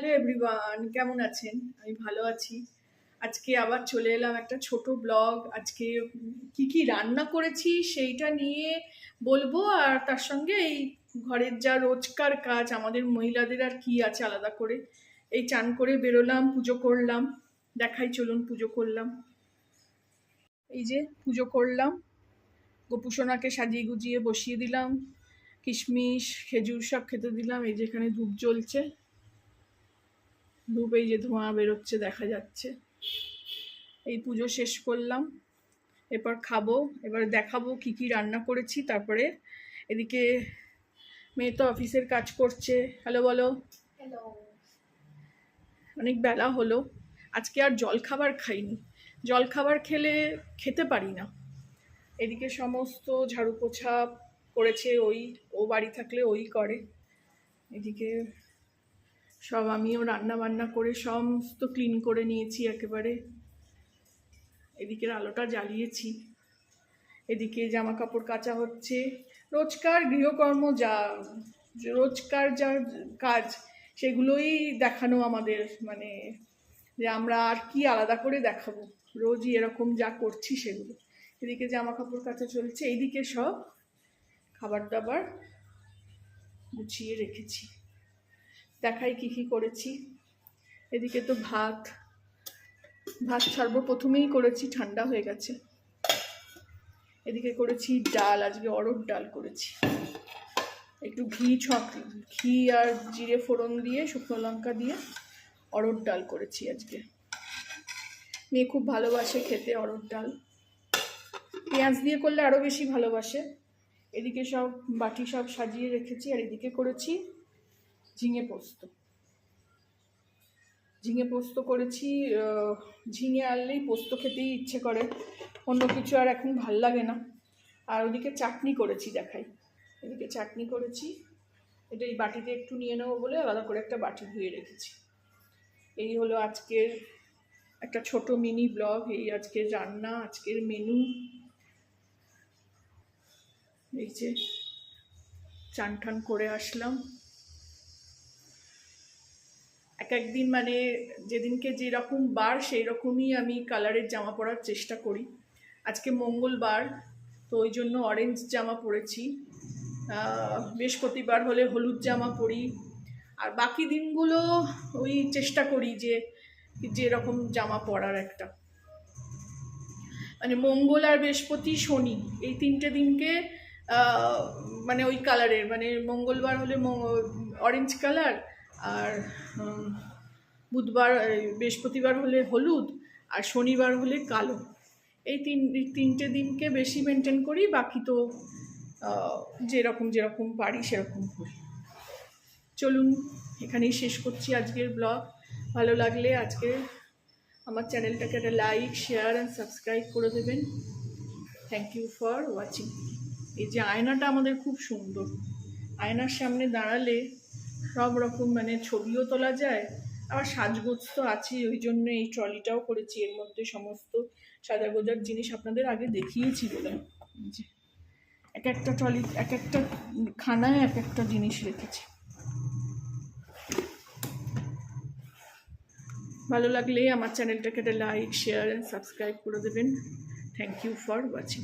Hello everyone, কেমন আছেন? আমি ভালো আছি। আজকে আবার চলে এলাম একটা ছোট ব্লগ। আজকে কি কি রান্না করেছি সেইটা নিয়ে বলবো, আর তার সঙ্গে এই ঘরের যা রোজকার কাজ আমাদের মহিলাদের আর কি আছে আলাদা করে। এই চান করে বেরোলাম, পুজো করলাম। দেখাই, চলুন পুজো করলাম। এই যে পুজো করলাম, গোপুসোনাকে সাজিয়ে গুজিয়ে বসিয়ে দিলাম, কিশমিশ খেজুর সব খেতে দিলাম। এই যে এখানে ধূপ জ্বলছে, ধূপ এই যে ধোঁয়া বেরোচ্ছে দেখা যাচ্ছে। এই পুজো শেষ করলাম, এরপর খাবো, এবার দেখাবো কি কি রান্না করেছি। তারপরে এদিকে মেয়ে তো অফিসের কাজ করছে। হ্যালো বলো। হ্যালো। অনেক বেলা হলো, আজকে আর জলখাবার খাইনি। জলখাবার খেতে পারি না। এদিকে সমস্ত ঝাড়ু পোছা করেছে ও বাড়ি থাকলে ওই করে। এদিকে সব আমিও রান্না বান্না করে সমস্ত ক্লিন করে নিয়েছি একেবারে। এদিকের আলোটা জ্বালিয়েছি, এদিকে জামা কাপড় কাচা হচ্ছে। রোজকার গৃহকর্ম রোজকার যা কাজ সেগুলোই দেখানো আমাদের, মানে যে আমরা আর কি আলাদা করে দেখাবো, রোজই এরকম যা করছি সেগুলো। এদিকে জামা কাপড় কাচা চলছে, এইদিকে সব খাবার দাবার গুছিয়ে রেখেছি। দেখাই কি কি করেছি। এদিকে তো ভাত সর্বপ্রথমেই করেছি, ঠান্ডা হয়ে গেছে। এদিকে করেছি ডাল, আজকে অরহর ডাল করেছি। একটু ঘি আর জিরে ফোড়ন দিয়ে, শুকনো লঙ্কা দিয়ে অরহর ডাল করেছি আজকে। মেয়ে খুব ভালোবাসে খেতে অরহর ডাল, পেঁয়াজ দিয়ে করলে আরও বেশি ভালোবাসে। এদিকে সব বাটি সব সাজিয়ে রেখেছি, আর এদিকে করেছি ঝিঙে পোস্ত করেছি। ঝিঙে আনলেই পোস্ত খেতেই ইচ্ছে করে, অন্য কিছু আর এখন ভাল লাগে না। আর ওদিকে চাটনি করেছি, দেখাই। এদিকে চাটনি করেছি, এটা এই বাটিতে একটু নিয়ে নেবো বলে আলাদা করে একটা বাটি ধুয়ে রেখেছি। এই হলো আজকের একটা ছোট মিনি ব্লগ। এই আজকের রান্না, আজকের মেনু। এই যে চান টান করে আসলাম। একদিন মানে যেদিনকে যেরকম বার সেই রকমই আমি কালারের জামা পরার চেষ্টা করি। আজকে মঙ্গলবার, তো ওই জন্য অরেঞ্জ জামা পরেছি। বৃহস্পতিবার হলে হলুদ জামা পরি। আর বাকি দিনগুলো ওই চেষ্টা করি যে যেরকম জামা পরার একটা, মানে মঙ্গল আর বৃহস্পতি শনি এই তিনটে দিনকে মানে ওই কালারের, মানে মঙ্গলবার হলে অরেঞ্জ কালার, আর বৃহস্পতিবার হলে হলুদ, আর শনিবার হলে কালো। এই তিনটে দিনকে বেশি মেনটেন করি, বাকি তো যেরকম পারি সেরকম করি। চলুন এখানেই শেষ করছি আজকের ব্লগ। ভালো লাগলে আজকে আমার চ্যানেলটাকে একটা লাইক, শেয়ার অ্যান্ড সাবস্ক্রাইব করে দেবেন। Thank you for watching. এই যে আয়নাটা আমাদের খুব সুন্দর, আয়নার সামনে দাঁড়ালে সব রকম মানে ছবিও তোলা যায়, আবার সাজগোজ তো আছেই। ওই জন্য এই ট্রলিটাও করেছি, এর মধ্যে সমস্ত সাজাগোজার জিনিস আপনাদের আগে দেখিয়েছি বলে। যে এক একটা ট্রলি, এক একটা খানায় এক একটা জিনিস রেখেছি। ভালো লাগলে আমার চ্যানেলটাকে একটা লাইক, শেয়ার অ্যান্ড সাবস্ক্রাইব করে দেবেন। Thank you for watching.